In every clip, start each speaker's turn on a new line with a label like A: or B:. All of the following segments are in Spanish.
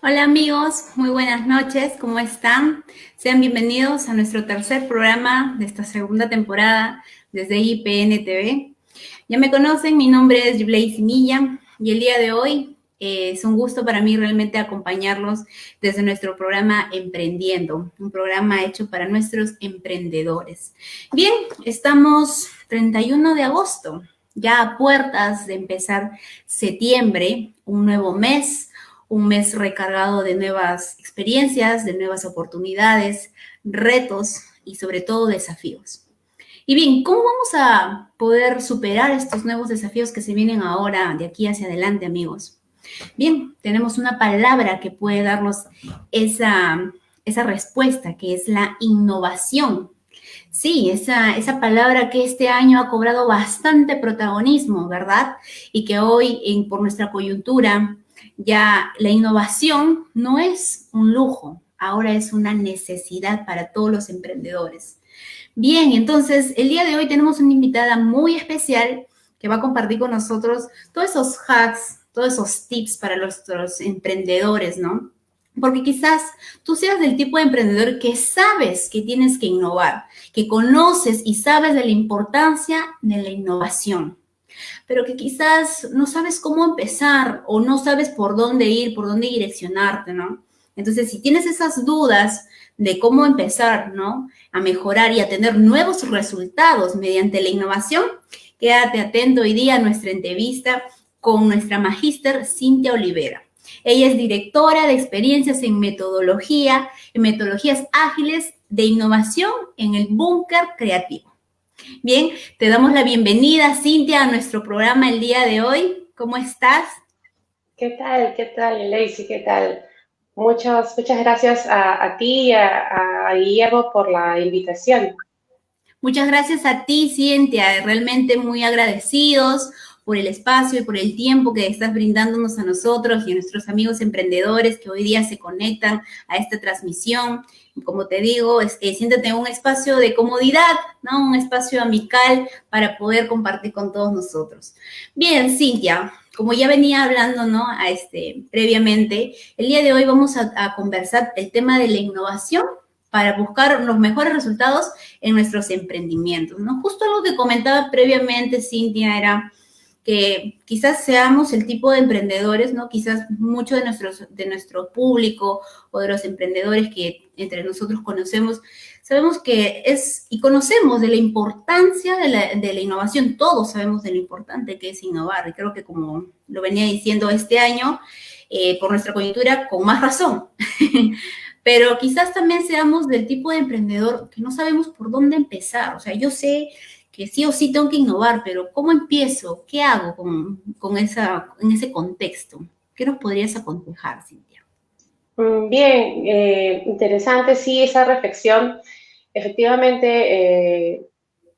A: Hola amigos, muy buenas noches, ¿cómo están? Sean bienvenidos a nuestro tercer programa de esta segunda temporada desde IPN TV. Ya me conocen, mi nombre es Blaise Milla y el día de hoy es un gusto para mí realmente acompañarlos desde nuestro programa Emprendiendo, un programa hecho para nuestros emprendedores. Bien, estamos 31 de agosto, ya a puertas de empezar septiembre, un nuevo mes, un mes recargado de nuevas experiencias, de nuevas oportunidades, retos y sobre todo desafíos. Y bien, ¿cómo vamos a poder superar estos nuevos desafíos que se vienen ahora de aquí hacia adelante, amigos? Bien, tenemos una palabra que puede darnos esa respuesta, que es la innovación. Sí, esa palabra que este año ha cobrado bastante protagonismo, ¿verdad? Y que hoy, por nuestra coyuntura, ya la innovación no es un lujo, ahora es una necesidad para todos los emprendedores. Bien, entonces el día de hoy tenemos una invitada muy especial que va a compartir con nosotros todos esos hacks, todos esos tips para nuestros emprendedores, ¿no? Porque quizás tú seas del tipo de emprendedor que sabes que tienes que innovar, que conoces y sabes de la importancia de la innovación, pero que quizás no sabes cómo empezar o no sabes por dónde ir, por dónde direccionarte, ¿no? Entonces, si tienes esas dudas de cómo empezar, ¿no? A mejorar y a tener nuevos resultados mediante la innovación, quédate atento hoy día a nuestra entrevista con nuestra magíster Cintia Olivera. Ella es directora de experiencias en metodología, en metodologías ágiles de innovación en el Búnker Creativo. Bien, te damos la bienvenida, Cintia, a nuestro programa el día de hoy. ¿Cómo estás?
B: ¿Qué tal, Lacey? ¿Qué tal? Muchas gracias a ti y a Guillermo por la invitación.
A: Muchas gracias a ti, Cintia, realmente muy agradecidos por el espacio y por el tiempo que estás brindándonos a nosotros y a nuestros amigos emprendedores que hoy día se conectan a esta transmisión. Como te digo, siéntate en un espacio de comodidad, ¿no? Un espacio amical para poder compartir con todos nosotros. Bien, Cintia, como ya venía hablando, ¿no? Previamente, el día de hoy vamos a conversar el tema de la innovación para buscar los mejores resultados en nuestros emprendimientos, ¿no? Justo algo que comentaba previamente, Cintia, era que quizás seamos el tipo de emprendedores, ¿no? Quizás mucho de nuestro público o de los emprendedores que entre nosotros conocemos, sabemos que es y conocemos de la importancia de la innovación, todos sabemos de lo importante que es innovar, y creo que como lo venía diciendo este año, por nuestra coyuntura, con más razón. Pero quizás también seamos del tipo de emprendedor que no sabemos por dónde empezar. O sea, yo sé que sí o sí tengo que innovar, pero ¿cómo empiezo? ¿Qué hago en ese contexto? ¿Qué nos podrías aconsejar, Cintia?
B: Bien, interesante, sí, esa reflexión. Efectivamente,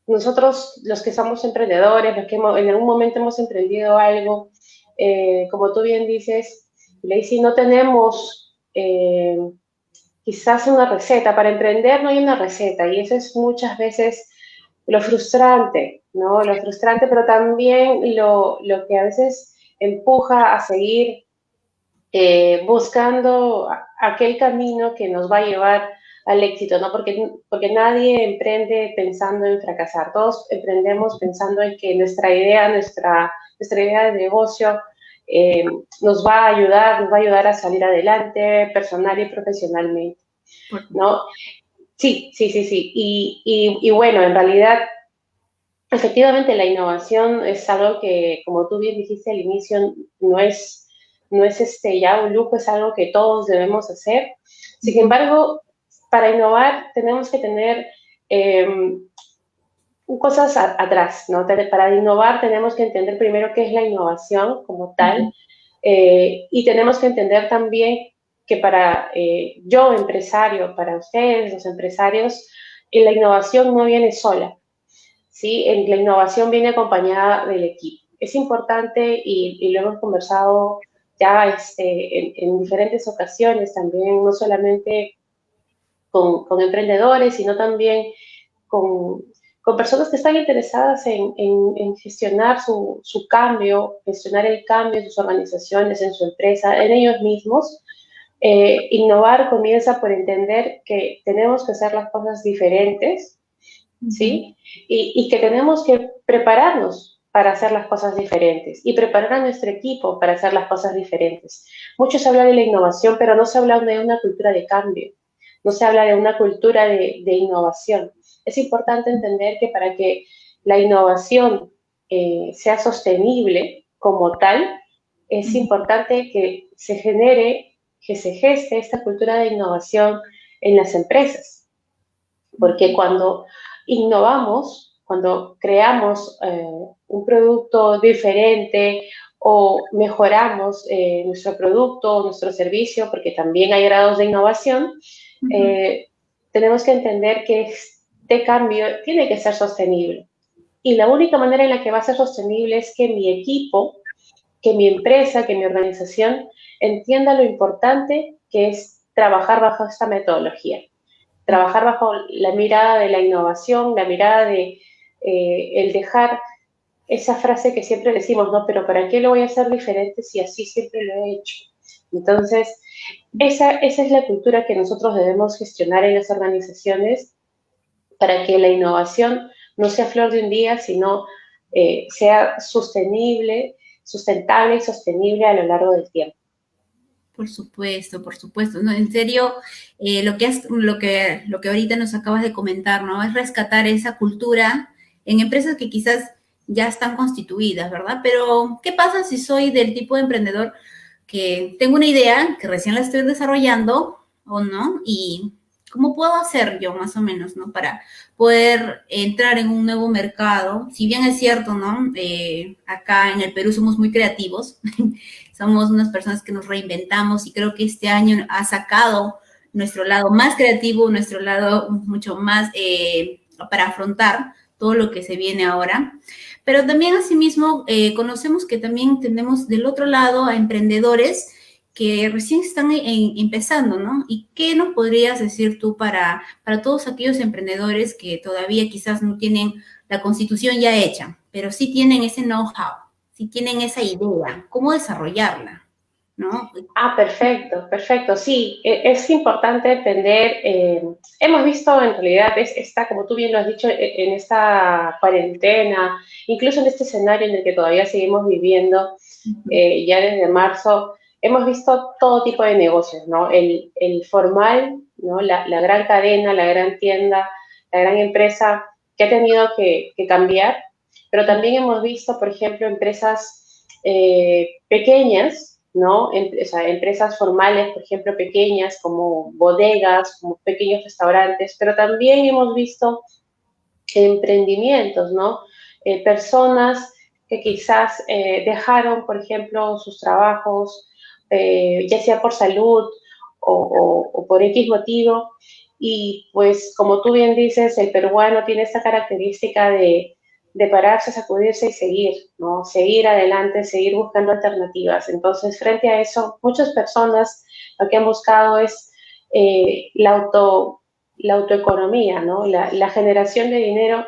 B: nosotros los que somos emprendedores, los que en algún momento hemos emprendido algo, como tú bien dices, Lacey, no tenemos quizás una receta. Para emprender no hay una receta y eso es muchas veces lo frustrante, ¿no? Lo frustrante, pero también lo que a veces empuja a seguir buscando aquel camino que nos va a llevar al éxito, ¿no? Porque nadie emprende pensando en fracasar. Todos emprendemos pensando en que nuestra idea de negocio nos va a ayudar a salir adelante personal y profesionalmente, ¿no? Sí. Y bueno, en realidad, efectivamente, la innovación es algo que, como tú bien dijiste al inicio, no es ya un lujo, es algo que todos debemos hacer. Sin embargo, para innovar tenemos que tener eh, cosas atrás, ¿no? Para innovar tenemos que entender primero qué es la innovación como tal, y tenemos que entender también que para yo, empresario, para ustedes, los empresarios, la innovación no viene sola, ¿sí? La innovación viene acompañada del equipo. Es importante y lo hemos conversado ya en diferentes ocasiones también, no solamente con emprendedores, sino también con, con personas que están interesadas en gestionar su cambio, gestionar el cambio en sus organizaciones, en su empresa, en ellos mismos, Innovar comienza por entender que tenemos que hacer las cosas diferentes, ¿sí? Y que tenemos que prepararnos para hacer las cosas diferentes y preparar a nuestro equipo para hacer las cosas diferentes. Muchos hablan de la innovación, pero no se habla de una cultura de cambio, no se habla de una cultura de innovación. Es importante entender que para que la innovación sea sostenible como tal, es importante que se genere, que se geste esta cultura de innovación en las empresas. Porque cuando innovamos, cuando creamos un producto diferente o mejoramos nuestro producto o nuestro servicio, porque también hay grados de innovación, tenemos que entender que este cambio tiene que ser sostenible. Y la única manera en la que va a ser sostenible es que mi equipo, que mi empresa, que mi organización entienda lo importante que es trabajar bajo esta metodología. Trabajar bajo la mirada de la innovación, la mirada de el dejar esa frase que siempre decimos, no, pero ¿para qué lo voy a hacer diferente si así siempre lo he hecho? Entonces, esa es la cultura que nosotros debemos gestionar en las organizaciones para que la innovación no sea flor de un día, sino sea sostenible, sustentable y sostenible a lo largo del tiempo.
A: Por supuesto, por supuesto. No, en serio, lo que ahorita nos acabas de comentar, ¿no? Es rescatar esa cultura en empresas que quizás ya están constituidas, ¿verdad? Pero, ¿qué pasa si soy del tipo de emprendedor que tengo una idea, que recién la estoy desarrollando o no? Y ¿cómo puedo hacer yo más o menos, ¿no? Para poder entrar en un nuevo mercado. Si bien es cierto, ¿no? Acá en el Perú somos muy creativos, somos unas personas que nos reinventamos y creo que este año ha sacado nuestro lado más creativo, nuestro lado mucho más para afrontar todo lo que se viene ahora. Pero también asimismo conocemos que también tenemos del otro lado a emprendedores que recién están empezando, ¿no? ¿Y qué nos podrías decir tú para todos aquellos emprendedores que todavía quizás no tienen la constitución ya hecha, pero sí tienen ese know-how, sí tienen esa idea, cómo desarrollarla, ¿no?
B: Perfecto, perfecto. Sí, es importante entender, hemos visto en realidad, está, como tú bien lo has dicho, en esta cuarentena, incluso en este escenario en el que todavía seguimos viviendo, ya desde marzo, hemos visto todo tipo de negocios, ¿no? El formal, ¿no? La gran cadena, la gran tienda, la gran empresa que ha tenido que cambiar, pero también hemos visto, por ejemplo, empresas pequeñas, ¿no? O sea, empresas formales, por ejemplo, pequeñas, como bodegas, como pequeños restaurantes, pero también hemos visto emprendimientos, ¿no? Personas que quizás dejaron, por ejemplo, sus trabajos, ya sea por salud o por X motivo, y pues como tú bien dices, el peruano tiene esta característica de pararse, sacudirse y seguir, ¿no? Seguir adelante, seguir buscando alternativas. Entonces, frente a eso, muchas personas lo que han buscado es la autoeconomía, ¿no? La generación de dinero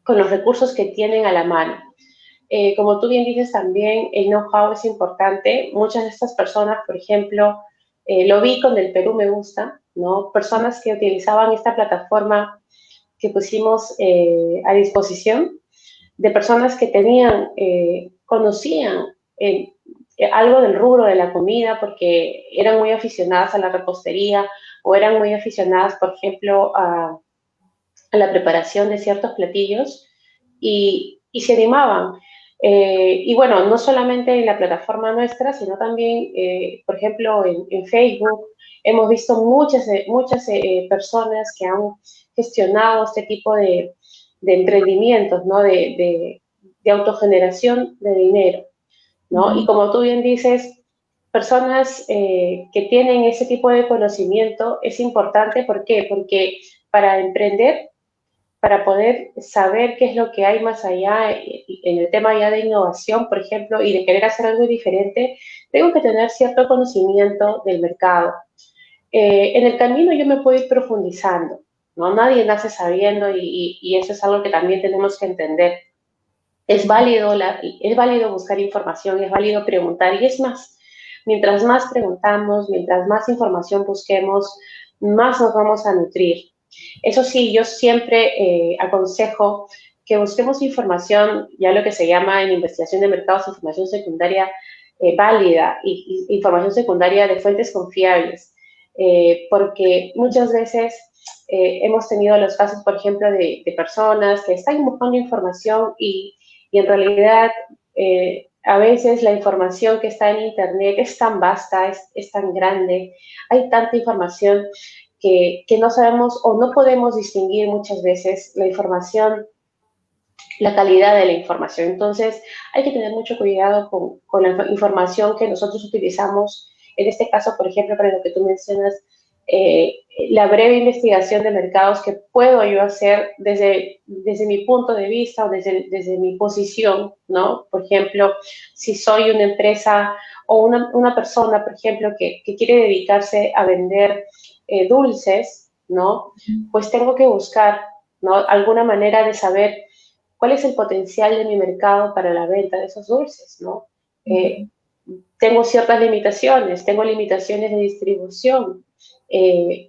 B: con los recursos que tienen a la mano. Como tú bien dices también, el know-how es importante. Muchas de estas personas, por ejemplo, lo vi con el Perú Me Gusta, ¿no? Personas que utilizaban esta plataforma que pusimos a disposición de personas que tenían, conocían algo del rubro de la comida porque eran muy aficionadas a la repostería o eran muy aficionadas, por ejemplo, a la preparación de ciertos platillos y se animaban. Y bueno, no solamente en la plataforma nuestra, sino también, por ejemplo, en Facebook, hemos visto muchas personas que han gestionado este tipo de emprendimientos, ¿no? De autogeneración de dinero, ¿no? Y como tú bien dices, personas que tienen ese tipo de conocimiento es importante. ¿Por qué? Porque para emprender, para poder saber qué es lo que hay más allá en el tema ya de innovación, por ejemplo, y de querer hacer algo diferente, tengo que tener cierto conocimiento del mercado. En el camino yo me puedo ir profundizando, ¿no? Nadie nace sabiendo y eso es algo que también tenemos que entender. Es válido buscar información, es válido preguntar y es más, mientras más preguntamos, mientras más información busquemos, más nos vamos a nutrir. Eso sí, yo siempre aconsejo que busquemos información, ya lo que se llama en investigación de mercados, información secundaria válida y información secundaria de fuentes confiables, porque muchas veces hemos tenido los casos, por ejemplo, de personas que están buscando información y en realidad a veces la información que está en Internet es tan vasta, es tan grande, hay tanta información que no sabemos o no podemos distinguir muchas veces la información, la calidad de la información. Entonces, hay que tener mucho cuidado con la información que nosotros utilizamos. En este caso, por ejemplo, para lo que tú mencionas, la breve investigación de mercados que puedo yo hacer desde mi punto de vista o desde mi posición, ¿no? Por ejemplo, si soy una empresa o una persona, por ejemplo, que quiere dedicarse a vender dulces, ¿no? Pues tengo que buscar, ¿no?, alguna manera de saber cuál es el potencial de mi mercado para la venta de esos dulces, ¿no? Tengo ciertas limitaciones, tengo limitaciones de distribución,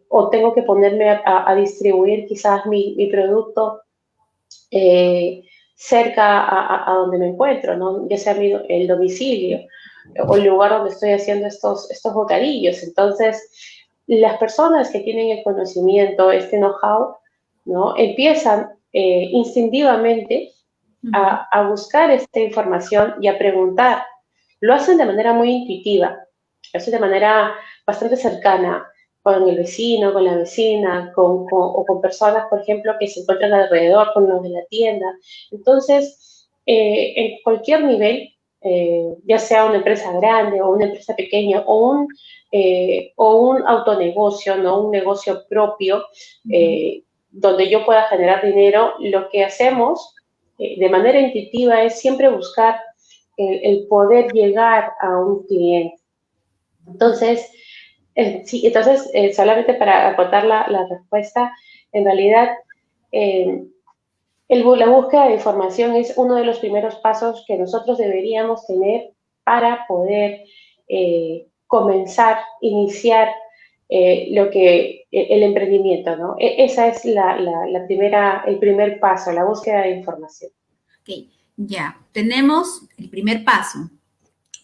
B: o tengo que ponerme a distribuir quizás mi producto cerca a donde me encuentro, ¿no? Ya sea el domicilio o el lugar donde estoy haciendo estos bocadillos. Entonces, las personas que tienen el conocimiento, este know-how, ¿no?, empiezan instintivamente a buscar esta información y a preguntar. Lo hacen de manera muy intuitiva, lo hacen de manera bastante cercana con el vecino, con la vecina, o con personas, por ejemplo, que se encuentran alrededor, con los de la tienda. Entonces, en cualquier nivel, ya sea una empresa grande o una empresa pequeña o un autonegocio, ¿no?, un negocio propio, donde yo pueda generar dinero, lo que hacemos de manera intuitiva es siempre buscar el poder llegar a un cliente. Entonces, sí, entonces, solamente para acotar la respuesta, en realidad, la búsqueda de información es uno de los primeros pasos que nosotros deberíamos tener para poder comenzar, iniciar el emprendimiento, ¿no? Esa es el primer paso, la búsqueda de información.
A: Ok, ya, tenemos el primer paso.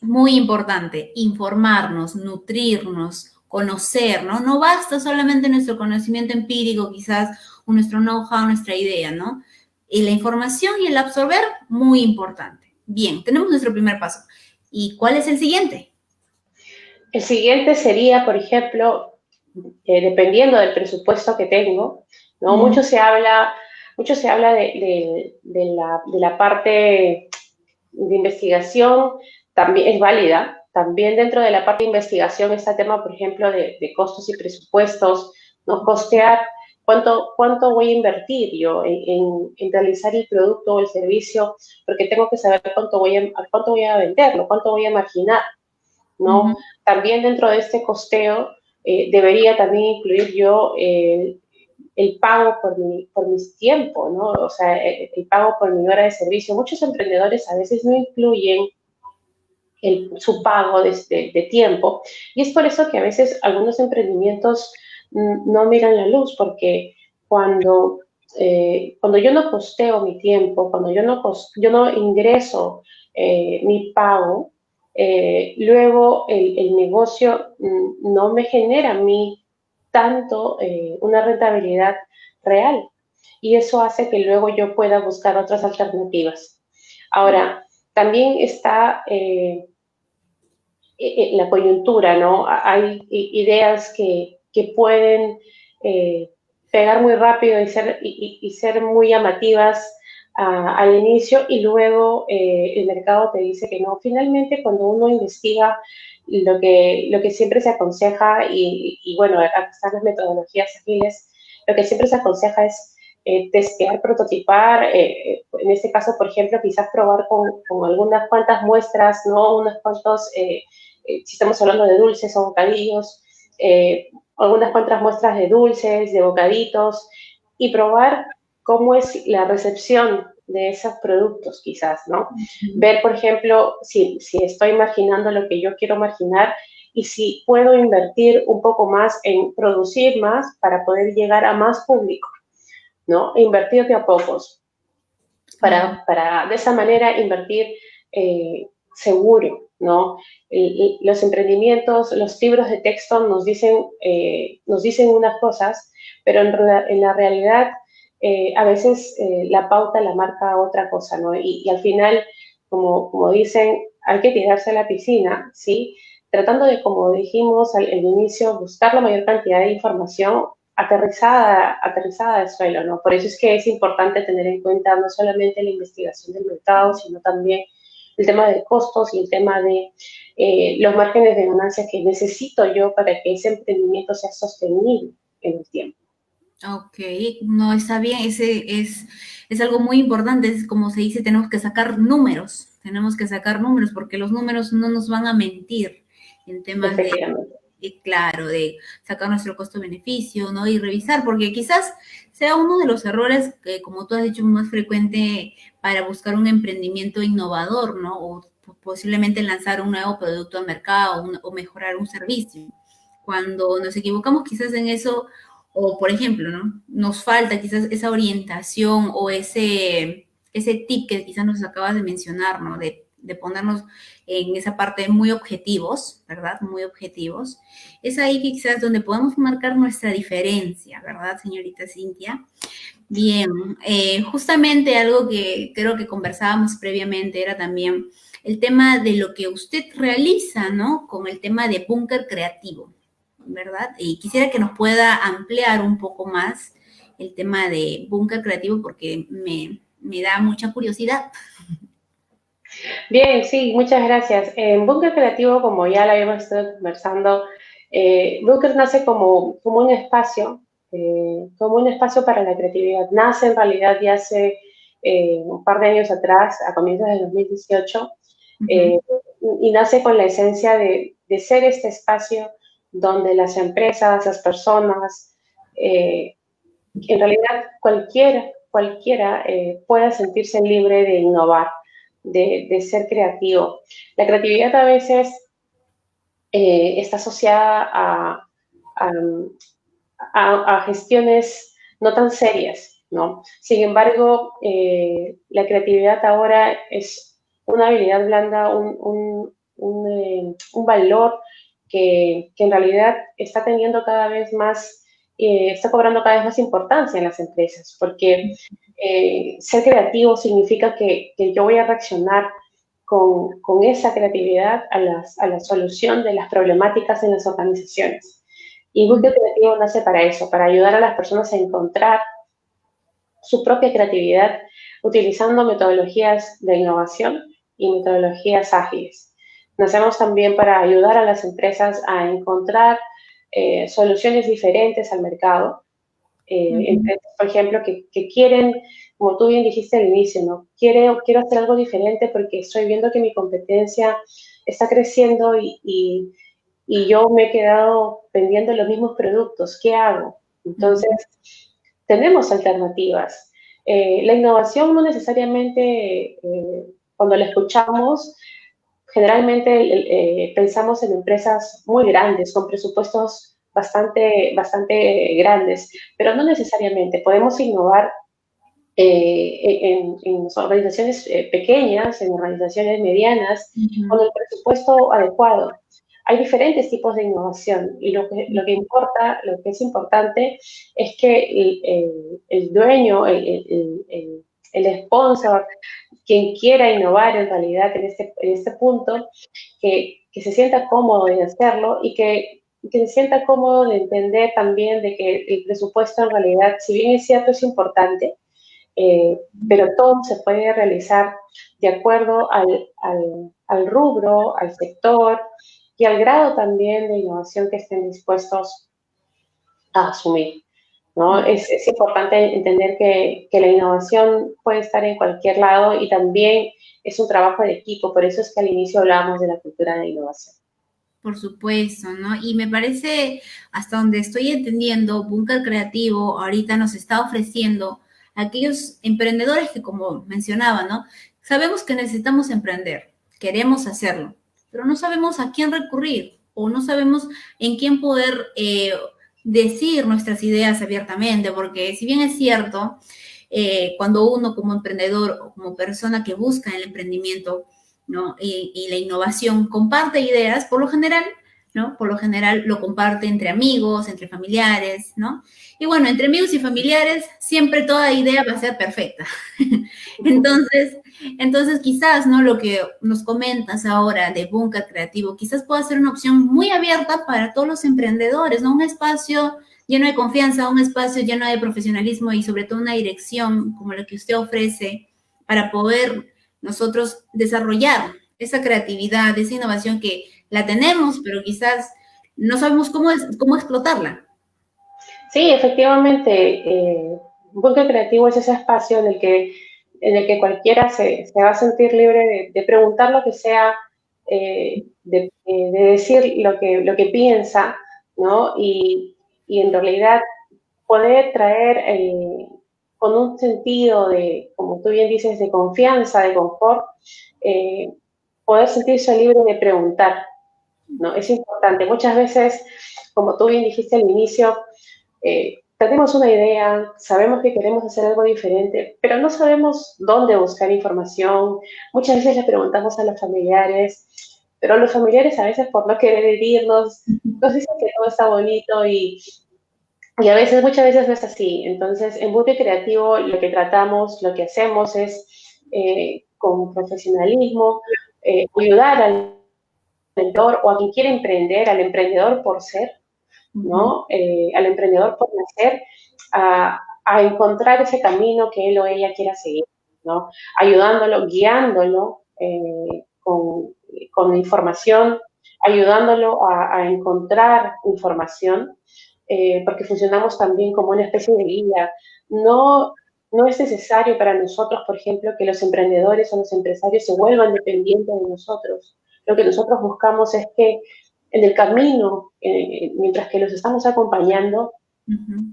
A: Muy importante, informarnos, nutrirnos, conocer, ¿no? No basta solamente nuestro conocimiento empírico, quizás, o nuestro know-how, nuestra idea, ¿no? Y la información y el absorber, muy importante. Bien, tenemos nuestro primer paso. ¿Y cuál es el siguiente?
B: El siguiente sería, por ejemplo, dependiendo del presupuesto que tengo, ¿no? Mucho se habla de la parte de investigación, también es válida. También dentro de la parte de investigación está el tema, por ejemplo, de costos y presupuestos, ¿no? Costear cuánto voy a invertir yo en realizar el producto o el servicio, porque tengo que saber cuánto voy a venderlo, cuánto voy a marginar, ¿no? También dentro de este costeo debería también incluir yo el pago por mis tiempos, ¿no? O sea, el pago por mi hora de servicio. Muchos emprendedores a veces no incluyen su pago de tiempo, y es por eso que a veces algunos emprendimientos no miran la luz, porque cuando yo no costeo mi tiempo, cuando yo no ingreso mi pago, luego el negocio no me genera a mí tanto una rentabilidad real, y eso hace que luego yo pueda buscar otras alternativas. Ahora, también está la coyuntura, ¿no? Hay ideas que pueden pegar muy rápido y ser muy llamativas al inicio, y luego el mercado te dice que no. Finalmente, cuando uno investiga, lo que siempre se aconseja, y bueno, acá están las metodologías ágiles, lo que siempre se aconseja es testear, prototipar, en este caso, por ejemplo, quizás probar con algunas cuantas muestras, ¿no? Unos cuantos, si estamos hablando de dulces o bocadillos, algunas cuantas muestras de dulces, de bocaditos, y probar cómo es la recepción de esos productos quizás, ¿no? Ver, por ejemplo, si estoy marginando lo que yo quiero marginar y si puedo invertir un poco más en producir más para poder llegar a más público, ¿no? E invertir de a pocos para de esa manera invertir seguro, ¿no? Los emprendimientos, los libros de texto nos dicen unas cosas, pero en la realidad a veces la pauta la marca otra cosa, ¿no? Y al final, como dicen, hay que tirarse a la piscina, ¿sí? Tratando de, como dijimos al inicio, buscar la mayor cantidad de información aterrizada al suelo, ¿no? Por eso es que es importante tener en cuenta no solamente la investigación del mercado, sino también el tema de costos y el tema de los márgenes de ganancia que necesito yo para que ese emprendimiento sea sostenible en el tiempo.
A: Ok, no, está bien, es algo muy importante, es como se dice, tenemos que sacar números, porque los números no nos van a mentir en temas claro, de sacar nuestro costo-beneficio, ¿no? Y revisar, porque quizás sea uno de los errores que, como tú has dicho, más frecuente para buscar un emprendimiento innovador, ¿no? O posiblemente lanzar un nuevo producto al mercado o mejorar un servicio. Cuando nos equivocamos quizás en eso, o por ejemplo, ¿no? Nos falta quizás esa orientación o ese tip que quizás nos acabas de mencionar, ¿no? De ponernos en esa parte muy objetivos, ¿verdad? Muy objetivos. Es ahí quizás donde podemos marcar nuestra diferencia, ¿verdad, señorita Cintia? Bien, justamente algo que creo que conversábamos previamente era también el tema de lo que usted realiza, ¿no? Con el tema de búnker creativo, ¿verdad? Y quisiera que nos pueda ampliar un poco más el tema de búnker creativo porque me da mucha curiosidad.
B: Bien, sí, muchas gracias. En Búnker Creativo, como ya lo habíamos estado conversando, Búnker nace como un espacio para la creatividad. Nace en realidad ya hace un par de años atrás, a comienzos del 2018, y nace con la esencia de ser este espacio donde las empresas, las personas, en realidad cualquiera pueda sentirse libre de innovar, de ser creativo. La creatividad a veces está asociada a gestiones no tan serias, ¿no? Sin embargo, la creatividad ahora es una habilidad blanda, un valor que en realidad está teniendo cada vez más, está cobrando cada vez más importancia en las empresas, porque ser creativo significa que yo voy a reaccionar con esa creatividad a la solución de las problemáticas en las organizaciones. Y Búsqueda Creativo nace para eso, para ayudar a las personas a encontrar su propia creatividad utilizando metodologías de innovación y metodologías ágiles. Nacemos también para ayudar a las empresas a encontrar soluciones diferentes al mercado. Empresas, por ejemplo, que quieren, como tú bien dijiste al inicio, ¿no? Quiero hacer algo diferente porque estoy viendo que mi competencia está creciendo y yo me he quedado vendiendo los mismos productos. ¿Qué hago? Entonces, tenemos alternativas. La innovación no necesariamente, cuando la escuchamos, generalmente pensamos en empresas muy grandes, con presupuestos bastante grandes, pero no necesariamente. Podemos innovar en organizaciones pequeñas, en organizaciones medianas, con el presupuesto adecuado. Hay diferentes tipos de innovación y lo que es importante es que el dueño, el sponsor, quien quiera innovar en realidad en este punto, que se sienta cómodo en hacerlo y que se sienta cómodo de entender también de que el presupuesto en realidad, si bien es cierto, es importante, pero todo se puede realizar de acuerdo al rubro, al sector y al grado también de innovación que estén dispuestos a asumir, ¿no? Es importante entender que la innovación puede estar en cualquier lado y también es un trabajo de equipo, por eso es que al inicio hablábamos de la cultura de innovación.
A: Por supuesto, ¿no? Y me parece, hasta donde estoy entendiendo, Búnker Creativo ahorita nos está ofreciendo aquellos emprendedores que, como mencionaba, ¿no? Sabemos que necesitamos emprender, queremos hacerlo, pero no sabemos a quién recurrir o no sabemos en quién poder decir nuestras ideas abiertamente, porque si bien es cierto, cuando uno como emprendedor o como persona que busca el emprendimiento, ¿no? Y la innovación comparte ideas, por lo general, ¿no? Por lo general lo comparte entre amigos, entre familiares, ¿no? Y bueno, entre amigos y familiares siempre toda idea va a ser perfecta. Entonces quizás, ¿no? Lo que nos comentas ahora de Búnker Creativo, quizás pueda ser una opción muy abierta para todos los emprendedores, ¿no? Un espacio lleno de confianza, un espacio lleno de profesionalismo y sobre todo una dirección como la que usted ofrece para poder nosotros desarrollar esa creatividad, esa innovación que la tenemos, pero quizás no sabemos cómo explotarla.
B: Sí, efectivamente, un punto creativo es ese espacio en el que cualquiera se va a sentir libre de preguntar lo que sea, de decir lo que piensa, ¿no? Y en realidad poder traer con un sentido de, como tú bien dices, de confianza, de confort, eh, poder sentirse libre de preguntar, ¿no? Es importante. Muchas veces, como tú bien dijiste al inicio, tenemos una idea, sabemos que queremos hacer algo diferente, pero no sabemos dónde buscar información. Muchas veces le preguntamos a los familiares, pero los familiares a veces por no querer herirnos, nos dicen que todo está bonito y a veces, muchas veces no es así. Entonces, en Buque Creativo lo que tratamos, lo que hacemos es, con profesionalismo, ayudar al emprendedor o a quien quiere emprender, al emprendedor por ser, ¿no? Al emprendedor por nacer, a encontrar ese camino que él o ella quiera seguir, ¿no? Ayudándolo, guiándolo con información, ayudándolo a encontrar información, porque funcionamos también como una especie de guía. No, no es necesario para nosotros, por ejemplo, que los emprendedores o los empresarios se vuelvan dependientes de nosotros. Lo que nosotros buscamos es que en el camino, mientras que los estamos acompañando,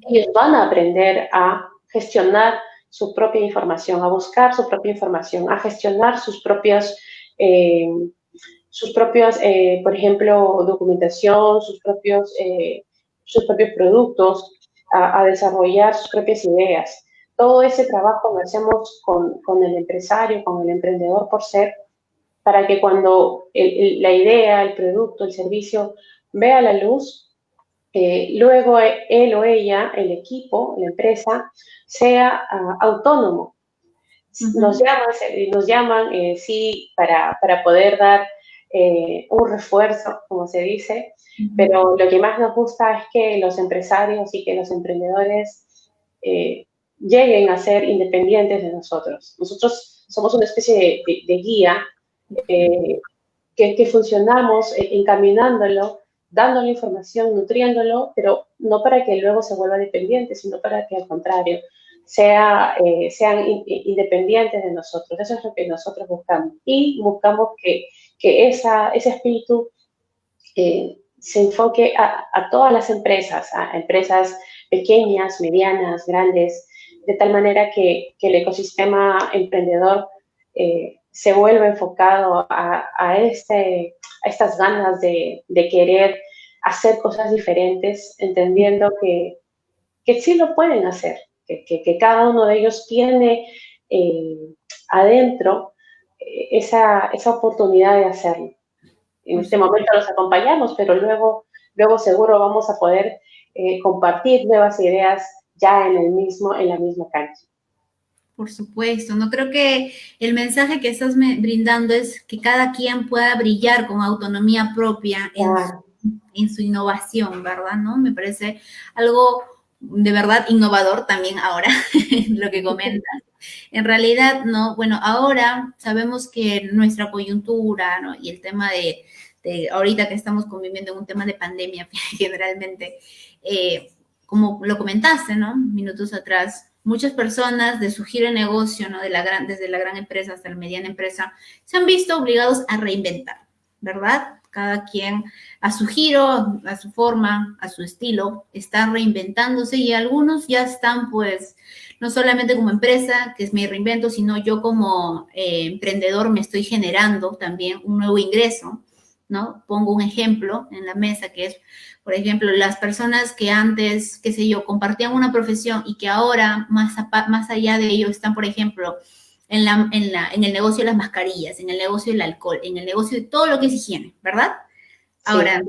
B: ellos van a aprender a gestionar su propia información, a buscar su propia información, a gestionar por ejemplo, documentación, sus propios productos, a desarrollar sus propias ideas. Todo ese trabajo lo hacemos con el empresario, con el emprendedor por ser, para que cuando la idea, el producto, el servicio vea la luz, luego él o ella, el equipo, la empresa, sea autónomo. Nos llaman sí, para poder dar un refuerzo, como se dice, pero lo que más nos gusta es que los empresarios y que los emprendedores lleguen a ser independientes de nosotros. Nosotros somos una especie de guía, que funcionamos encaminándolo, dándole información, nutriéndolo, pero no para que luego se vuelva dependiente, sino para que al contrario sean independientes de nosotros. Eso es lo que nosotros buscamos. Y buscamos que ese espíritu se enfoque a todas las empresas, a empresas pequeñas, medianas, grandes, de tal manera que el ecosistema emprendedor se vuelva enfocado a estas ganas de querer hacer cosas diferentes, entendiendo que sí lo pueden hacer, que cada uno de ellos tiene adentro esa oportunidad de hacerlo. En este momento los acompañamos, pero luego seguro vamos a poder compartir nuevas ideas ya en la misma cancha.
A: Por supuesto, no creo que el mensaje que estás brindando es que cada quien pueda brillar con autonomía propia en su innovación, ¿verdad? ¿No? Me parece algo de verdad innovador también ahora, lo que comentas. En realidad, no, bueno, ahora sabemos que nuestra coyuntura, ¿no? Y el tema de ahorita que estamos conviviendo en un tema de pandemia, generalmente, como lo comentaste, ¿no? Minutos atrás, muchas personas de su giro de negocio, ¿no? Desde la gran empresa hasta la mediana empresa, se han visto obligados a reinventar, ¿verdad? Cada quien a su giro, a su forma, a su estilo, está reinventándose y algunos ya están pues no solamente como empresa, que es mi reinvento, sino yo como emprendedor me estoy generando también un nuevo ingreso, ¿no? Pongo un ejemplo en la mesa que es, por ejemplo, las personas que antes, qué sé yo, compartían una profesión y que ahora, más allá de ello, están, por ejemplo, en el negocio de las mascarillas, en el negocio del alcohol, en el negocio de todo lo que es higiene, ¿verdad?
B: Sí.
A: Ahora,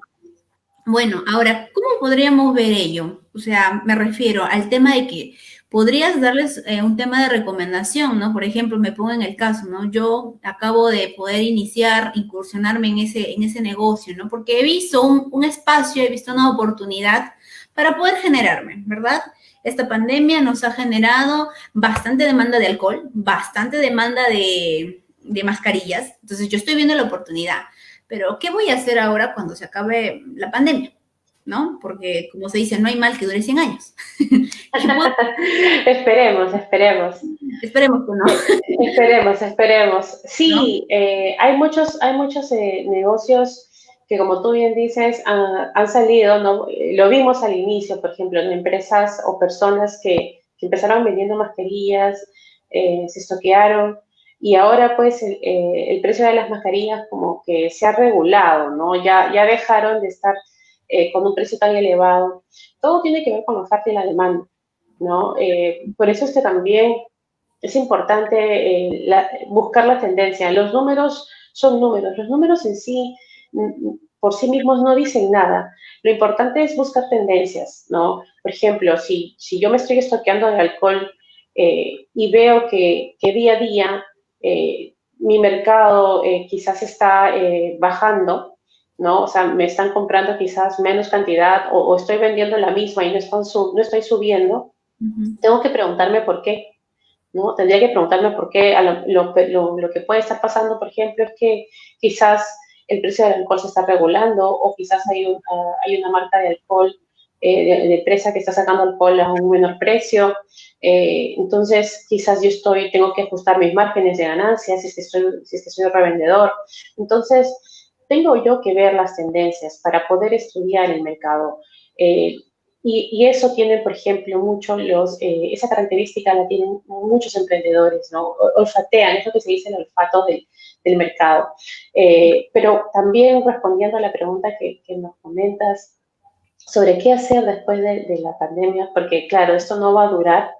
A: ¿cómo podríamos ver ello? O sea, me refiero al tema de que podrías darles un tema de recomendación, ¿no? Por ejemplo, me pongo en el caso, ¿no? Yo acabo de poder incursionarme en ese negocio, ¿no? Porque he visto un espacio, he visto una oportunidad para poder generarme, ¿verdad? Esta pandemia nos ha generado bastante demanda de alcohol, bastante demanda de mascarillas. Entonces, yo estoy viendo la oportunidad. Pero, ¿qué voy a hacer ahora cuando se acabe la pandemia? ¿No? Porque, como se dice, no hay mal que dure 100 años.
B: Esperemos.
A: Esperemos que no.
B: Esperemos.
A: ¿No?
B: Sí, hay muchos negocios que, como tú bien dices, han salido, ¿no? Lo vimos al inicio, por ejemplo, en empresas o personas que empezaron vendiendo mascarillas, se estoquearon y ahora pues el precio de las mascarillas como que se ha regulado, ¿no? Ya dejaron de estar con un precio tan elevado. Todo tiene que ver con la oferta y la demanda, ¿no? Por eso es que también es importante buscar la tendencia. Los números son números. Los números en sí, por sí mismos, no dicen nada. Lo importante es buscar tendencias, ¿no? Por ejemplo, si yo me estoy estoqueando de alcohol y veo que día a día mi mercado quizás está bajando, ¿no? O sea, me están comprando quizás menos cantidad o estoy vendiendo la misma y no estoy subiendo, tengo que preguntarme por qué. ¿No? Tendría que preguntarme por qué lo que puede estar pasando, por ejemplo, es que quizás el precio del alcohol se está regulando o quizás hay una marca de alcohol, de empresa que está sacando alcohol a un menor precio. Entonces, quizás tengo que ajustar mis márgenes de ganancias si es que soy revendedor. Entonces, tengo yo que ver las tendencias para poder estudiar el mercado. Eh, y eso tiene, por ejemplo, esa característica la tienen muchos emprendedores, ¿no? Olfatean, es lo que se dice el olfato del mercado. Pero también respondiendo a la pregunta que nos comentas sobre qué hacer después de la pandemia, porque claro, esto no va a durar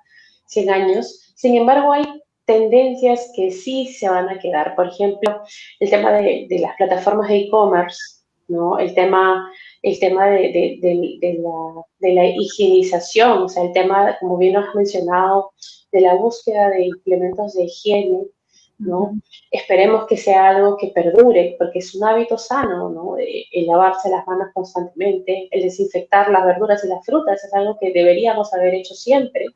B: 100 años, sin embargo hay tendencias que sí se van a quedar. Por ejemplo, el tema de las plataformas de e-commerce, ¿no? El tema de la higienización, o sea, el tema, como bien has mencionado, de la búsqueda de implementos de higiene, ¿no? Esperemos que sea algo que perdure, porque es un hábito sano, ¿no? El lavarse las manos constantemente, el desinfectar las verduras y las frutas es algo que deberíamos haber hecho siempre.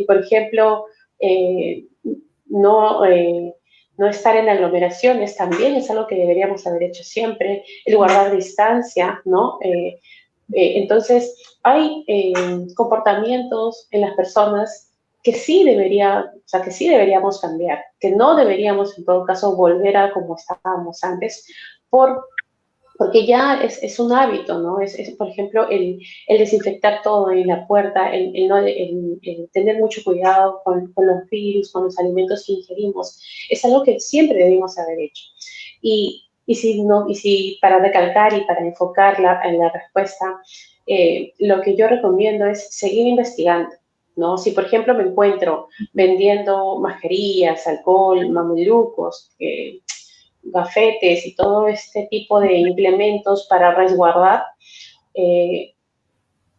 B: Por ejemplo, eh, no, eh, no estar en aglomeraciones también es algo que deberíamos haber hecho siempre, el guardar distancia, ¿no? Entonces, hay comportamientos en las personas que sí deberíamos cambiar, que no deberíamos en todo caso volver a como estábamos antes, porque ya es un hábito, ¿no? Por ejemplo, el desinfectar todo en la puerta, el tener mucho cuidado con los virus, con los alimentos que ingerimos, es algo que siempre debimos haber hecho. Y si para recalcar y para enfocar en la respuesta, lo que yo recomiendo es seguir investigando, ¿no? Si, por ejemplo, me encuentro vendiendo mascarillas, alcohol, mamelucos, gafetes y todo este tipo de implementos para resguardar, eh,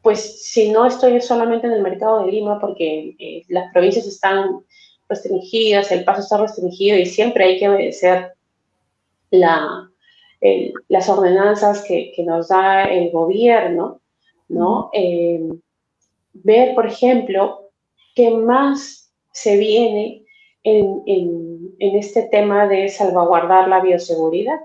B: pues si no estoy solamente en el mercado de Lima, porque las provincias están restringidas, el paso está restringido y siempre hay que obedecer las ordenanzas que nos da el gobierno, ¿no? Ver, por ejemplo, qué más se viene en este tema de salvaguardar la bioseguridad,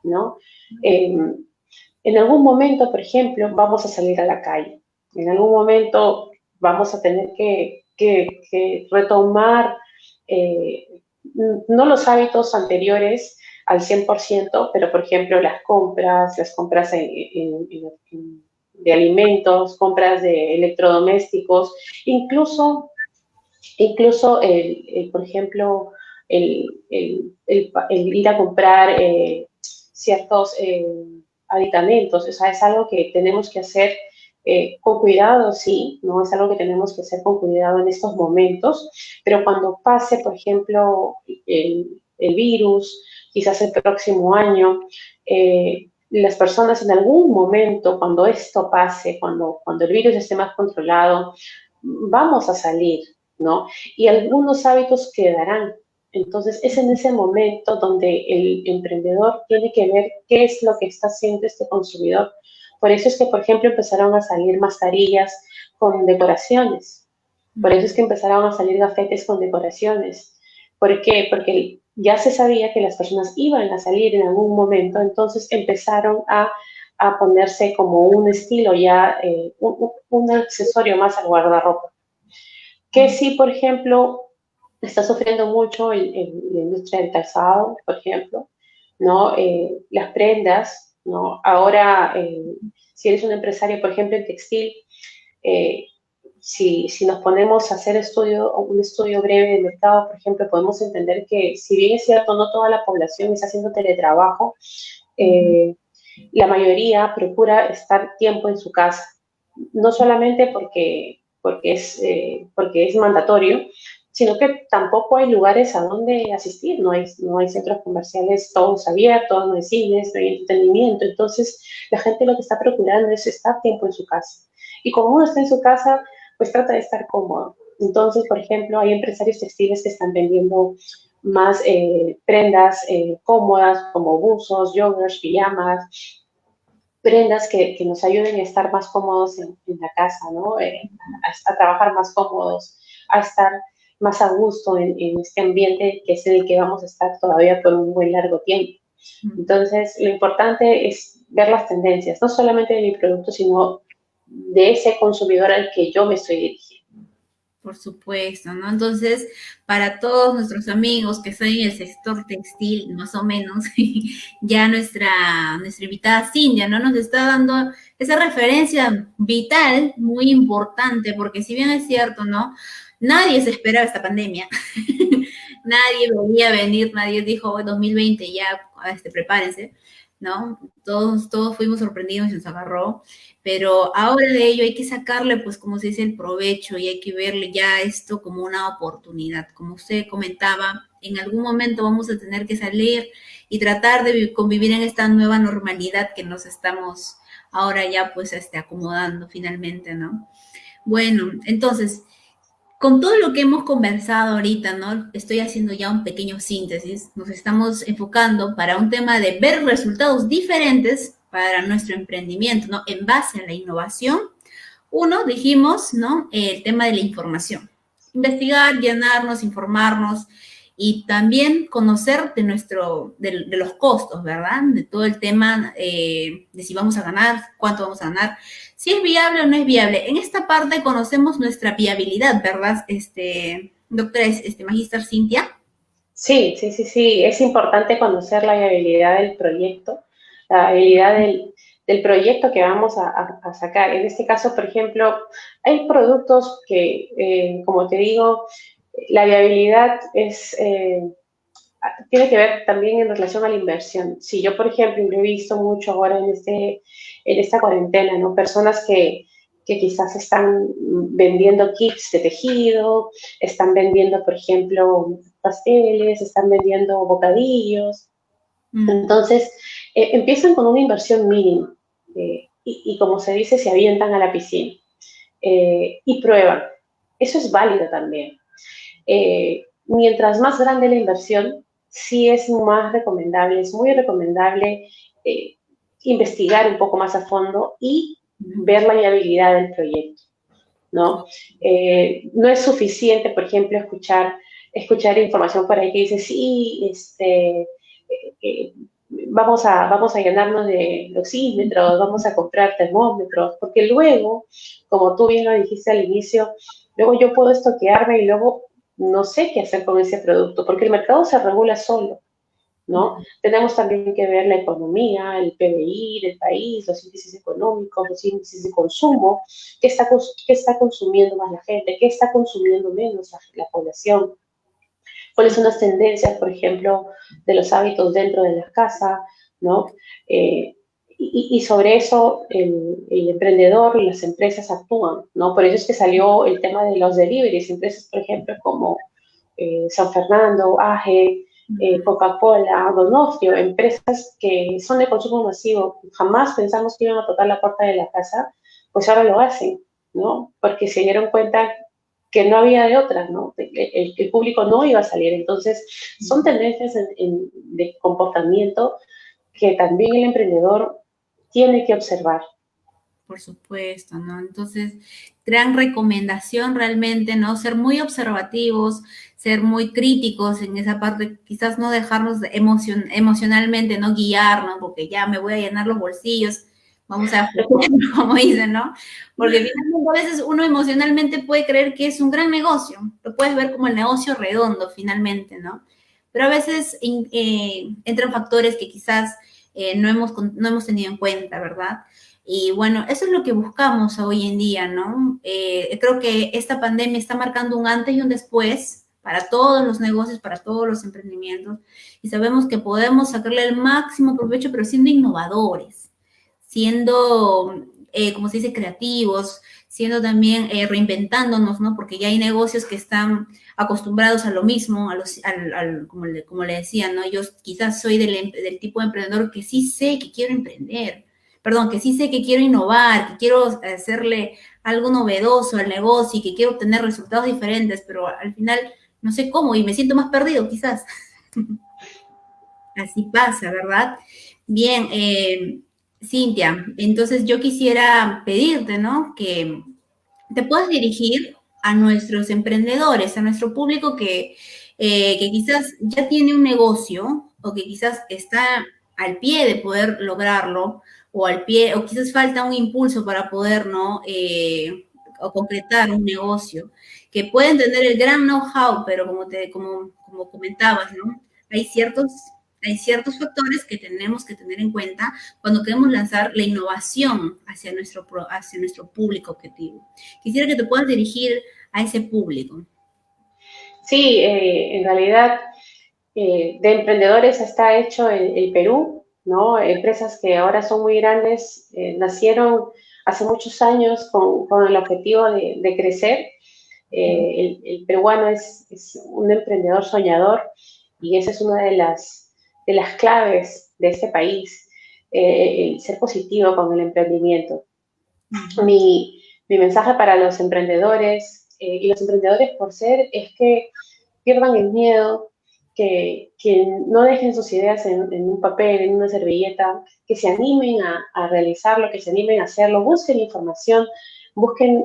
B: ¿no? En algún momento, por ejemplo, vamos a salir a la calle. En algún momento vamos a tener que retomar no los hábitos anteriores al 100%, pero por ejemplo las compras de alimentos, compras de electrodomésticos, incluso por ejemplo, el ir a comprar ciertos aditamentos, o sea, es algo que tenemos que hacer con cuidado, sí, ¿no? Es algo que tenemos que hacer con cuidado en estos momentos, pero cuando pase, por ejemplo, el virus, quizás el próximo año, las personas en algún momento, cuando esto pase, cuando el virus esté más controlado, vamos a salir, ¿no? Y algunos hábitos quedarán. Entonces, es en ese momento donde el emprendedor tiene que ver qué es lo que está haciendo este consumidor. Por eso es que, por ejemplo, empezaron a salir mascarillas con decoraciones. Por eso es que empezaron a salir gafetes con decoraciones. ¿Por qué? Porque ya se sabía que las personas iban a salir en algún momento, entonces empezaron a ponerse como un estilo ya, un accesorio más al guardarropa. Que sí, por ejemplo, está sufriendo mucho la industria del calzado, por ejemplo, ¿no? Las prendas, ¿no? Ahora, si eres un empresario, por ejemplo, en textil, eh, si nos ponemos a hacer un estudio breve de mercado, por ejemplo, podemos entender que, si bien es cierto, no toda la población está haciendo teletrabajo, la mayoría procura estar tiempo en su casa, no solamente porque es mandatorio, sino que tampoco hay lugares a donde asistir, no hay centros comerciales todos abiertos, no hay cines, no hay entretenimiento, entonces la gente lo que está procurando es estar tiempo en su casa. Y como uno está en su casa, pues trata de estar cómodo. Entonces, por ejemplo, hay empresarios textiles que están vendiendo más prendas cómodas como buzos, joggers, pijamas, prendas que nos ayuden a estar más cómodos en la casa, ¿no? A trabajar más cómodos, a estar más a gusto en este ambiente que es en el que vamos a estar todavía por un buen largo tiempo. Entonces, lo importante es ver las tendencias, no solamente de mi producto, sino de ese consumidor al que yo me estoy dirigiendo.
A: Por supuesto, ¿no? Entonces, para todos nuestros amigos que están en el sector textil, más o menos, ya nuestra invitada Cintia, ¿no? Nos está dando esa referencia vital, muy importante, porque si bien es cierto, ¿no? Nadie se esperaba esta pandemia. Nadie veía venir, nadie dijo, 2020 ya, prepárense, ¿no? Todos fuimos sorprendidos y nos agarró, pero ahora de ello hay que sacarle, pues, como se dice, el provecho y hay que verle ya esto como una oportunidad. Como usted comentaba, en algún momento vamos a tener que salir y tratar de convivir en esta nueva normalidad que nos estamos ahora ya, pues, acomodando finalmente, ¿no? Bueno, entonces, con todo lo que hemos conversado ahorita, ¿no? Estoy haciendo ya un pequeño síntesis. Nos estamos enfocando para un tema de ver resultados diferentes para nuestro emprendimiento, ¿no? En base a la innovación. Uno, dijimos, ¿no? El tema de la información. Investigar, llenarnos, informarnos y también conocer de los costos, ¿verdad? De todo el tema de si vamos a ganar, cuánto vamos a ganar, si es viable o no es viable. En esta parte conocemos nuestra viabilidad, ¿verdad? Doctora, Magíster Cintia.
B: Sí, sí, sí, sí. Es importante conocer la viabilidad del proyecto, la viabilidad del proyecto que vamos a sacar. En este caso, por ejemplo, hay productos que, como te digo, la viabilidad tiene que ver también en relación a la inversión. Si yo, por ejemplo, lo he visto mucho ahora en esta cuarentena, ¿no? Personas que quizás están vendiendo kits de tejido, están vendiendo, por ejemplo, pasteles, están vendiendo bocadillos. Entonces, empiezan con una inversión mínima y como se dice, se avientan a la piscina y prueban. Eso es válido también. Mientras más grande la inversión, sí es más recomendable, es muy recomendable investigar un poco más a fondo y ver la viabilidad del proyecto, ¿no? No es suficiente, por ejemplo, escuchar información por ahí que dice, sí, vamos a llenarnos de oxímetros, vamos a comprar termómetros, porque luego, como tú bien lo dijiste al inicio, luego yo puedo estoquearme y luego no sé qué hacer con ese producto, porque el mercado se regula solo, ¿no? Tenemos también que ver la economía, el PBI del país, los índices económicos, los índices de consumo, qué está consumiendo más la gente, qué está consumiendo menos la población, cuáles son las tendencias, por ejemplo, de los hábitos dentro de la casa, ¿no? Y sobre eso el emprendedor y las empresas actúan, ¿no? Por eso es que salió el tema de los deliveries, empresas, por ejemplo, como San Fernando, AGE, Coca-Cola, Donofrio, empresas que son de consumo masivo, jamás pensamos que iban a tocar la puerta de la casa, pues ahora lo hacen, ¿no? Porque se dieron cuenta que no había de otra, ¿no? El público no iba a salir. Entonces, son tendencias de comportamiento que también el emprendedor tiene que observar.
A: Por supuesto, ¿no? Entonces, gran recomendación realmente, ¿no? Ser muy observativos, ser muy críticos en esa parte, quizás no dejarnos emocionalmente, no guiar, ¿no? Porque ya me voy a llenar los bolsillos, vamos a, como dicen, ¿no? Porque finalmente a veces uno emocionalmente puede creer que es un gran negocio, lo puedes ver como el negocio redondo finalmente, ¿no? Pero a veces entran factores que quizás no hemos tenido en cuenta, ¿verdad? Y bueno, eso es lo que buscamos hoy en día, ¿no? Creo que esta pandemia está marcando un antes y un después para todos los negocios, para todos los emprendimientos, y sabemos que podemos sacarle el máximo provecho, pero siendo innovadores, siendo, como se dice, creativos, siendo también reinventándonos, ¿no? Porque ya hay negocios que están acostumbrados a lo mismo, como le decía, ¿no? Yo quizás soy del tipo de emprendedor que sí sé que quiero emprender, perdón, que sí sé que quiero innovar, que quiero hacerle algo novedoso al negocio y que quiero obtener resultados diferentes, pero al final no sé cómo y me siento más perdido quizás. Así pasa, ¿verdad? Bien, Cintia, entonces yo quisiera pedirte, ¿no? Que te puedas dirigir a nuestros emprendedores, a nuestro público que quizás ya tiene un negocio o que quizás está al pie de poder lograrlo o al pie, o quizás falta un impulso para poder, ¿no? O concretar un negocio, que pueden tener el gran know-how, pero como comentabas, ¿no? Hay ciertos factores que tenemos que tener en cuenta cuando queremos lanzar la innovación hacia nuestro público objetivo. Quisiera que te puedas dirigir a ese público.
B: Sí, en realidad de emprendedores está hecho el Perú, ¿no? Empresas que ahora son muy grandes, nacieron hace muchos años con el objetivo de crecer. El peruano es un emprendedor soñador y esa es una de las claves de este país, el ser positivo con el emprendimiento. Mi mensaje para los emprendedores y los emprendedores por ser es que pierdan el miedo, que no dejen sus ideas en un papel, en una servilleta, que se animen a realizarlo, que se animen a hacerlo, busquen información, busquen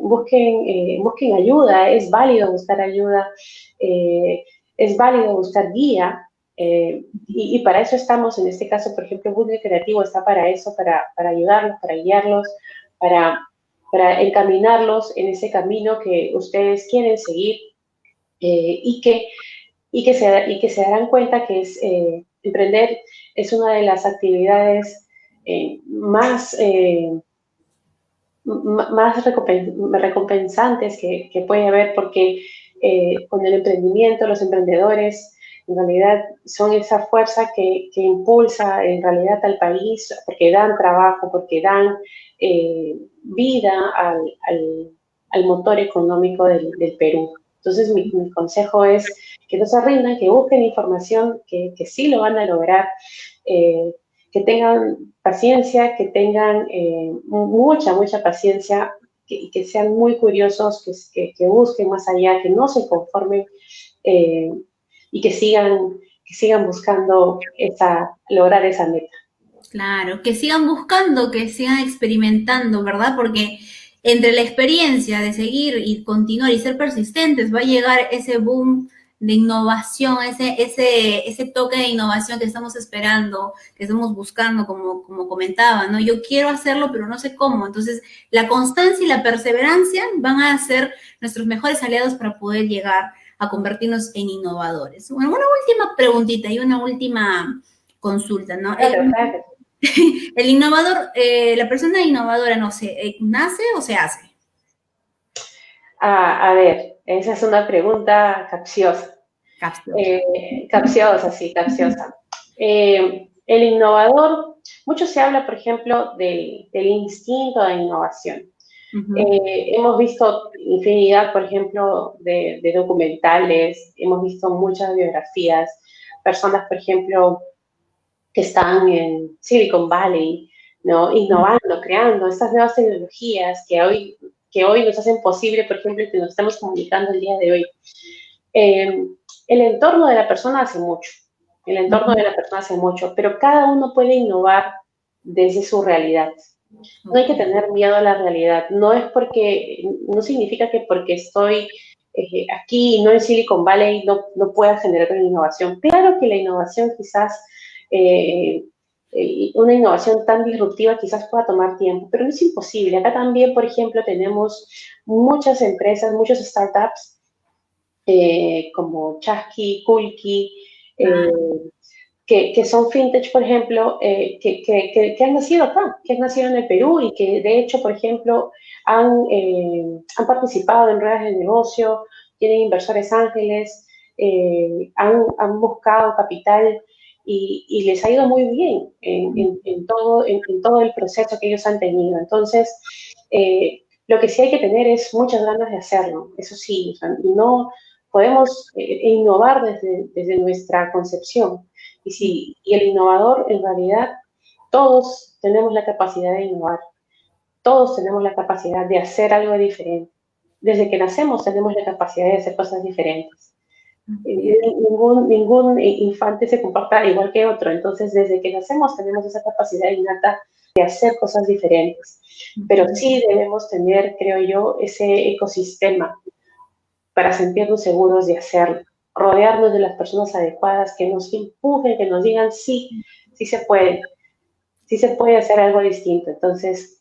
B: ayuda, es válido buscar ayuda, es válido buscar guía, y para eso estamos, en este caso, por ejemplo, Bootle Creativo está para eso, para ayudarlos, para guiarlos, para encaminarlos en ese camino que ustedes quieren seguir y que se darán cuenta que emprender es una de las actividades más recompensantes que puede haber, porque con el emprendimiento, los emprendedores en realidad son esa fuerza que impulsa en realidad al país, porque dan trabajo, porque dan vida al motor económico del Perú. Entonces mi consejo es que no se rindan, que busquen información, que sí lo van a lograr, que tengan paciencia, que tengan mucha paciencia, que sean muy curiosos, que busquen más allá, que no se conformen y que sigan buscando lograr esa meta.
A: Claro, que sigan buscando, que sigan experimentando, ¿verdad? Porque entre la experiencia de seguir y continuar y ser persistentes va a llegar ese boom de innovación, ese toque de innovación que estamos esperando, que estamos buscando, como comentaba, ¿no? Yo quiero hacerlo, pero no sé cómo. Entonces, la constancia y la perseverancia van a ser nuestros mejores aliados para poder llegar a convertirnos en innovadores. Bueno, una última preguntita y una última consulta, ¿no?
B: Claro, claro.
A: El innovador, la persona innovadora, no sé, ¿nace o se hace?
B: A ver, esa es una pregunta capciosa.
A: Capciosa.
B: Capciosa, sí, capciosa. El innovador, mucho se habla, por ejemplo, del instinto de innovación. Hemos visto infinidad, por ejemplo, de documentales, hemos visto muchas biografías, personas, por ejemplo, que están en Silicon Valley, ¿no? Innovando, creando estas nuevas tecnologías que hoy nos hacen posible, por ejemplo, que nos estamos comunicando el día de hoy. Eh, el entorno de la persona hace mucho, el entorno de la persona hace mucho, pero cada uno puede innovar desde su realidad. No hay que tener miedo a la realidad, no significa que porque estoy aquí, no en Silicon Valley, no pueda generar una innovación. Claro que la innovación quizás, eh, una innovación tan disruptiva quizás pueda tomar tiempo, pero no es imposible. Acá también, por ejemplo, tenemos muchas empresas, muchos startups como Chasqui, Kulki, que son fintech, por ejemplo, que han nacido acá, que han nacido en el Perú y que de hecho, por ejemplo, han participado en ruedas de negocio, tienen inversores ángeles, han buscado capital y les ha ido muy bien en todo el proceso que ellos han tenido. Entonces, lo que sí hay que tener es muchas ganas de hacerlo, eso sí, o sea, no podemos innovar desde nuestra concepción. Y el innovador, en realidad, todos tenemos la capacidad de innovar, todos tenemos la capacidad de hacer algo diferente. Desde que nacemos tenemos la capacidad de hacer cosas diferentes. Ningún infante se comporta igual que otro, entonces desde que nacemos tenemos esa capacidad innata de hacer cosas diferentes. Pero sí debemos tener, creo yo, ese ecosistema para sentirnos seguros de hacerlo, rodearnos de las personas adecuadas que nos empujen, que nos digan sí, sí se puede hacer algo distinto. Entonces,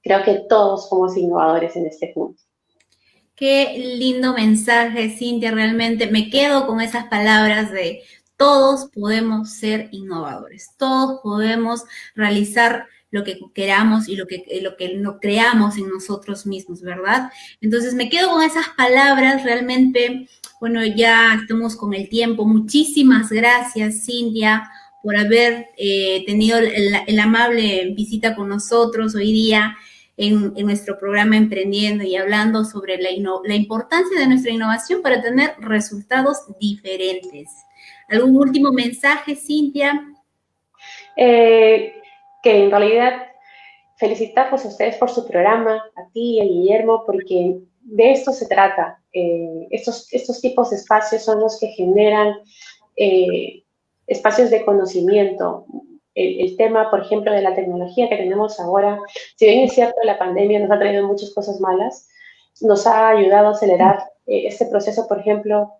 B: creo que todos somos innovadores en este punto.
A: Qué lindo mensaje, Cintia, realmente me quedo con esas palabras de todos podemos ser innovadores, todos podemos realizar lo que queramos y lo que no creamos en nosotros mismos, ¿verdad? Entonces me quedo con esas palabras, realmente, bueno, ya estamos con el tiempo. Muchísimas gracias, Cintia, por haber tenido el amable visita con nosotros hoy día en nuestro programa Emprendiendo y hablando sobre la importancia de nuestra innovación para tener resultados diferentes. ¿Algún último mensaje, Cintia?
B: Que en realidad felicitarlos a ustedes por su programa, a ti y a Guillermo, porque de esto se trata. Estos tipos de espacios son los que generan espacios de conocimiento. El tema, por ejemplo, de la tecnología que tenemos ahora, si bien es cierto, la pandemia nos ha traído muchas cosas malas, nos ha ayudado a acelerar este proceso, por ejemplo,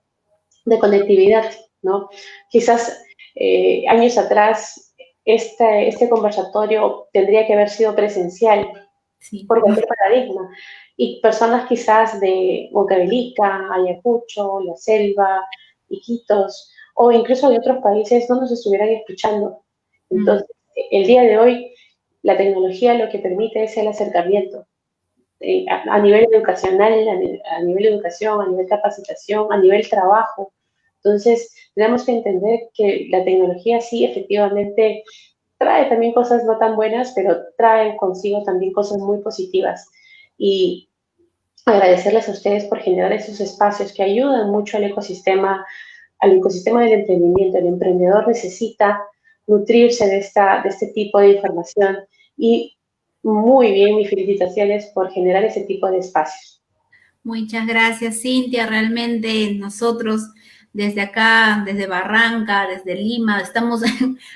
B: de conectividad, ¿no? Quizás años atrás este conversatorio tendría que haber sido presencial
A: Sí.
B: por cualquier paradigma y personas quizás de Huancavelica, Ayacucho, La Selva, Iquitos o incluso de otros países no nos estuvieran escuchando. Entonces, el día de hoy la tecnología lo que permite es el acercamiento a nivel educacional, a nivel educación, a nivel capacitación, a nivel trabajo. Entonces, tenemos que entender que la tecnología sí, efectivamente, trae también cosas no tan buenas, pero trae consigo también cosas muy positivas. Y agradecerles a ustedes por generar esos espacios que ayudan mucho al ecosistema del emprendimiento. El emprendedor necesita nutrirse de este tipo de información y muy bien, mis felicitaciones por generar ese tipo de espacios.
A: Muchas gracias, Cintia. Realmente nosotros desde acá, desde Barranca, desde Lima, estamos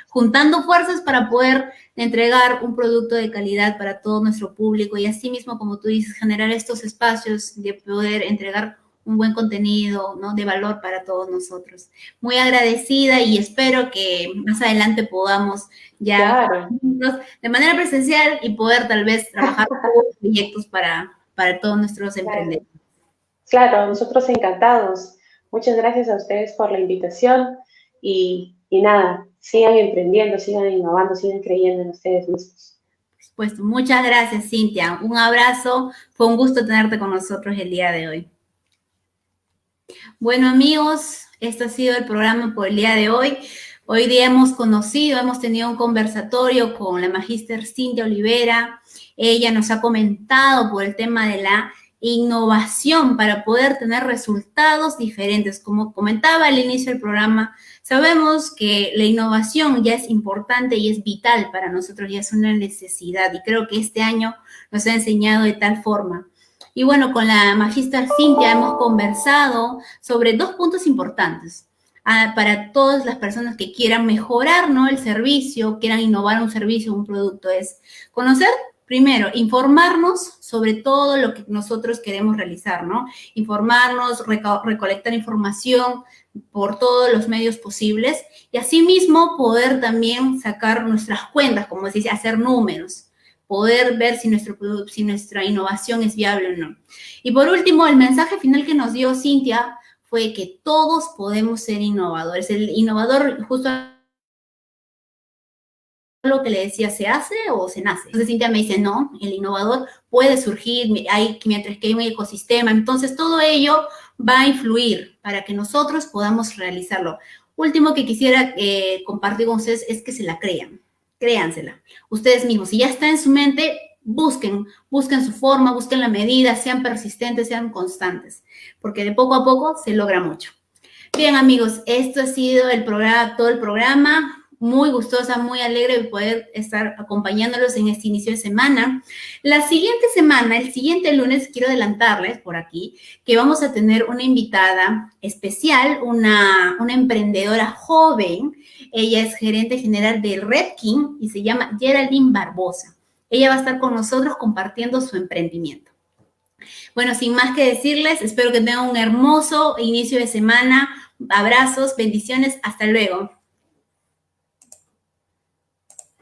A: juntando fuerzas para poder entregar un producto de calidad para todo nuestro público y así mismo, como tú dices, generar estos espacios de poder entregar un buen contenido, ¿no? De valor para todos nosotros. Muy agradecida y espero que más adelante podamos ya
B: Claro.
A: de manera presencial y poder tal vez trabajar proyectos para todos nuestros emprendedores.
B: Claro, nosotros encantados. Muchas gracias a ustedes por la invitación y nada, sigan emprendiendo, sigan innovando, sigan creyendo en ustedes mismos.
A: Pues muchas gracias, Cintia. Un abrazo. Fue un gusto tenerte con nosotros el día de hoy. Bueno, amigos, este ha sido el programa por el día de hoy. Hoy día hemos tenido un conversatorio con la magíster Cintia Olivera. Ella nos ha comentado por el tema de la innovación para poder tener resultados diferentes. Como comentaba al inicio del programa, sabemos que la innovación ya es importante y es vital para nosotros, ya es una necesidad. Y creo que este año nos ha enseñado de tal forma. Y bueno, con la magíster Cintia hemos conversado sobre 2 puntos importantes para todas las personas que quieran mejorar, ¿no?, el servicio, quieran innovar un servicio, un producto, es conocer, primero, informarnos sobre todo lo que nosotros queremos realizar, ¿no? Informarnos, recolectar información por todos los medios posibles y asimismo poder también sacar nuestras cuentas, como se dice, hacer números, poder ver si nuestra innovación es viable o no. Y por último, el mensaje final que nos dio Cintia fue que todos podemos ser innovadores. El innovador, justo lo que le decía, ¿se hace o se nace? Entonces Cintia me dice, no, el innovador puede surgir mientras que hay un ecosistema. Entonces todo ello va a influir para que nosotros podamos realizarlo. Último que quisiera compartir con ustedes es que se la crean. Créansela. Ustedes mismos, si ya está en su mente, busquen su forma, busquen la medida, sean persistentes, sean constantes, porque de poco a poco se logra mucho. Bien, amigos, esto ha sido todo el programa. Muy gustosa, muy alegre de poder estar acompañándolos en este inicio de semana. La siguiente semana, el siguiente lunes, quiero adelantarles por aquí que vamos a tener una invitada especial, una emprendedora joven. Ella es gerente general de Redkin y se llama Geraldine Barbosa. Ella va a estar con nosotros compartiendo su emprendimiento. Bueno, sin más que decirles, espero que tengan un hermoso inicio de semana. Abrazos, bendiciones, hasta luego.